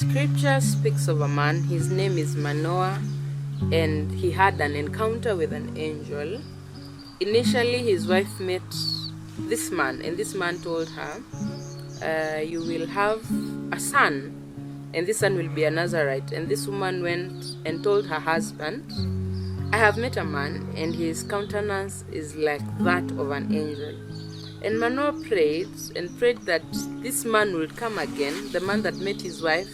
Scripture speaks of a man, his name is Manoah, and he had an encounter with an angel. Initially, his wife met this man, and this man told her, you will have a son, and this son will be a Nazarite. And this woman went and told her husband, I have met a man, and his countenance is like that of an angel. And Manoah prayed and prayed that this man will come again, the man that met his wife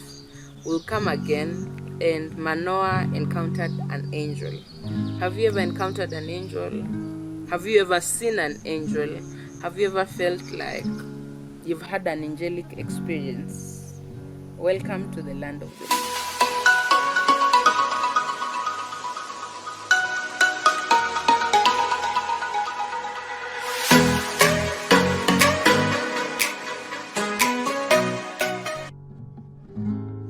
will come again, and Manoah encountered an angel. Have you ever encountered an angel? Have you ever seen an angel? Have you ever felt like you've had an angelic experience? Welcome to the land of the living.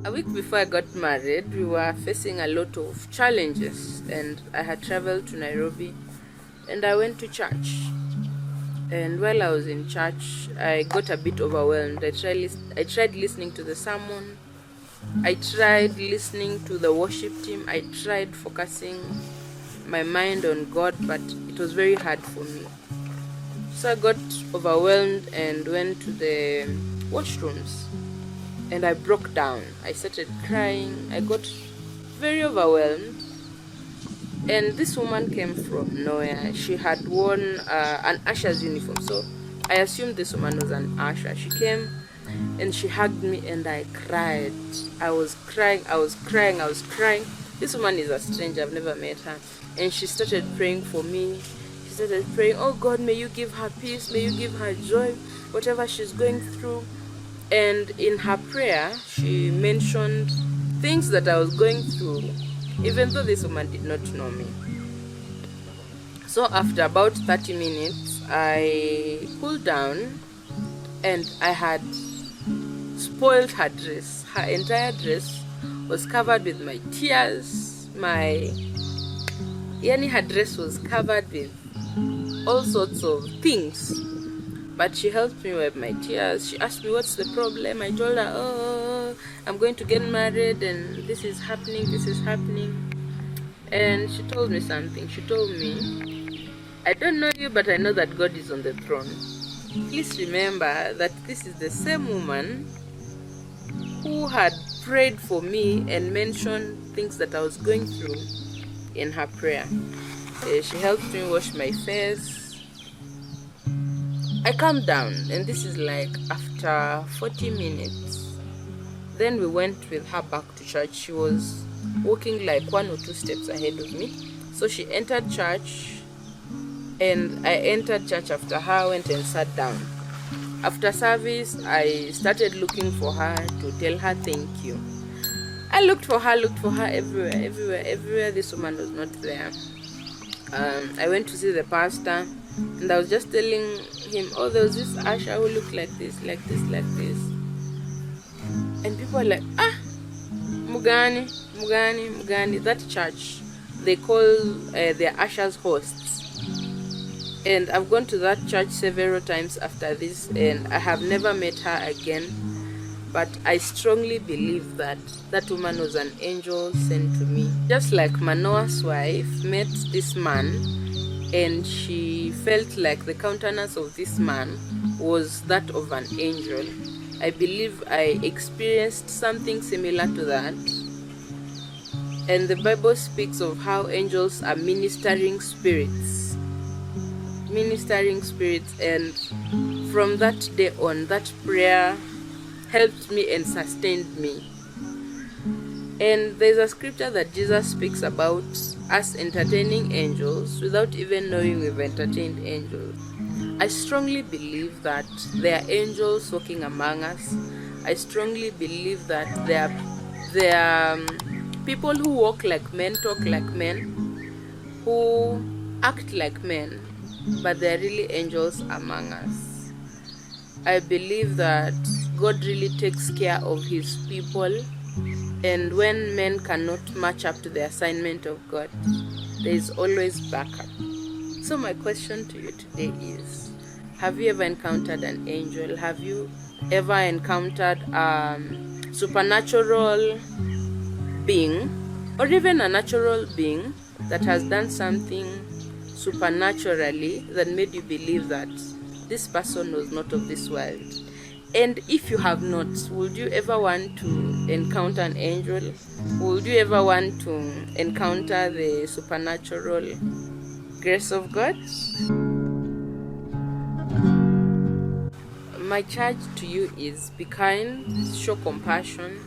A week before I got married, we were facing a lot of challenges, and I had traveled to Nairobi and I went to church. And while I was in church, I got a bit overwhelmed. I tried listening to the sermon, I tried listening to the worship team, I tried focusing my mind on God, but it was very hard for me. So I got overwhelmed and went to the washrooms. And I broke down. I started crying. I got very overwhelmed. And this woman came from nowhere. She had worn an usher's uniform. So I assumed this woman was an usher. She came and she hugged me and I cried. I was crying. This woman is a stranger. I've never met her. And she started praying for me. She started praying, oh God, may you give her peace. May you give her joy, whatever she's going through. And in her prayer, she mentioned things that I was going through, even though this woman did not know me. So after about 30 minutes, I cooled down and I had spoiled her dress. Her entire dress was covered with my tears. Her dress was covered with all sorts of things. But she helped me wipe my tears. She asked me, what's the problem? I told her, oh, I'm going to get married and this is happening. And she told me something. She told me, I don't know you, but I know that God is on the throne. Please remember that this is the same woman who had prayed for me and mentioned things that I was going through in her prayer. She helped me wash my face. I calmed down, and this is like after 40 minutes. Then we went with her back to church. She was walking like 1 or 2 steps ahead of me. So she entered church, and I entered church after her, went and sat down. After service, I started looking for her to tell her thank you. I looked for her everywhere. This woman was not there. I went to see the pastor. And I was just telling him, oh, there was this usher who looked like this. And people are like, Mugani. That church, they call their ushers hosts. And I've gone to that church several times after this, and I have never met her again. But I strongly believe that that woman was an angel sent to me. Just like Manoah's wife met this man, and she felt like the countenance of this man was that of an angel. I believe I experienced something similar to that. And the Bible speaks of how angels are ministering spirits. And from that day on, that prayer helped me and sustained me. And there's a scripture that Jesus speaks about us entertaining angels without even knowing we've entertained angels. I strongly believe that there are angels walking among us. I strongly believe that there are people who walk like men, talk like men, who act like men, but they're really angels among us. I believe that God really takes care of his people. And when men cannot match up to the assignment of God, there is always backup. So my question to you today is, have you ever encountered an angel? Have you ever encountered supernatural being, or even a natural being that has done something supernaturally that made you believe that this person was not of this world. And if you have not, would you ever want to encounter an angel? Would you ever want to encounter the supernatural grace of God? My charge to you is be kind, show compassion,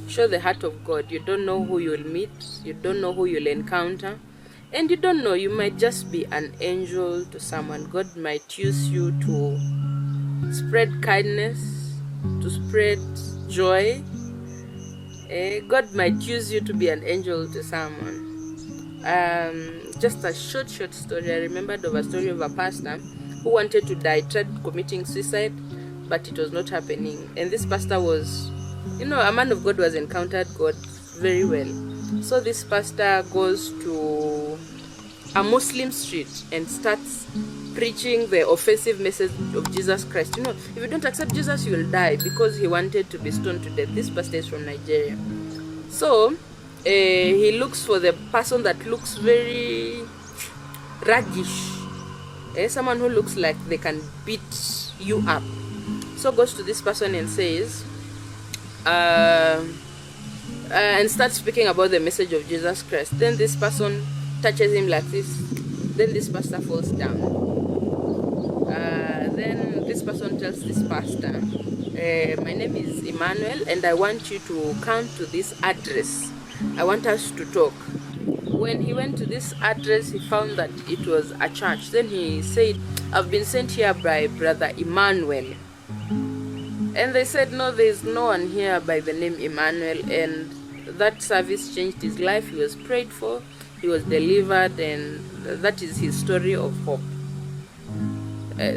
show the heart of God. You don't know who you'll meet, you don't know who you'll encounter, and you don't know, you might just be an angel to someone. God might use you to spread kindness, to spread joy. God might use you to be an angel to someone. Just a short story. I remembered of a story of a pastor who wanted to die, tried committing suicide, but it was not happening. And this pastor was, a man of God, was encountered God very well. So this pastor goes to a Muslim street and starts preaching the offensive message of Jesus Christ. If you don't accept Jesus, you will die, because he wanted to be stoned to death. This pastor is from Nigeria. So he looks for the person that looks very raggish, someone who looks like they can beat you up. So goes to this person and says, and starts speaking about the message of Jesus Christ. Then this person touches him like this. Then this pastor falls down. Then this person tells this pastor, my name is Emmanuel, and I want you to come to this address. I want us to talk. When he went to this address, he found that it was a church. Then he said, I've been sent here by Brother Emmanuel. And they said, no, there's no one here by the name Emmanuel. And that service changed his life. He was prayed for, he was delivered, and that is his story of hope.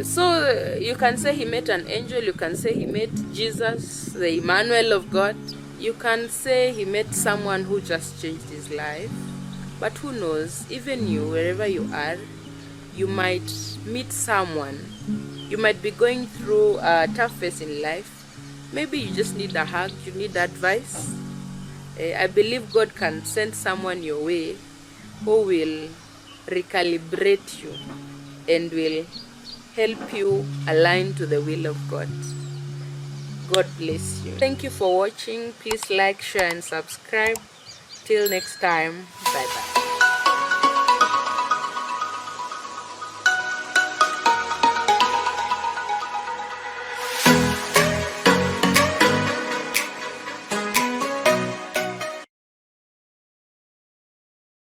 So you can say he met an angel, you can say he met Jesus, the Emmanuel of God. You can say he met someone who just changed his life. But who knows, even you, wherever you are, you might meet someone. You might be going through a tough phase in life. Maybe you just need a hug, you need advice. I believe God can send someone your way who will recalibrate you and will help you align to the will of God. God bless you. Thank you for watching. Please like, share, and subscribe. Till next time, bye bye.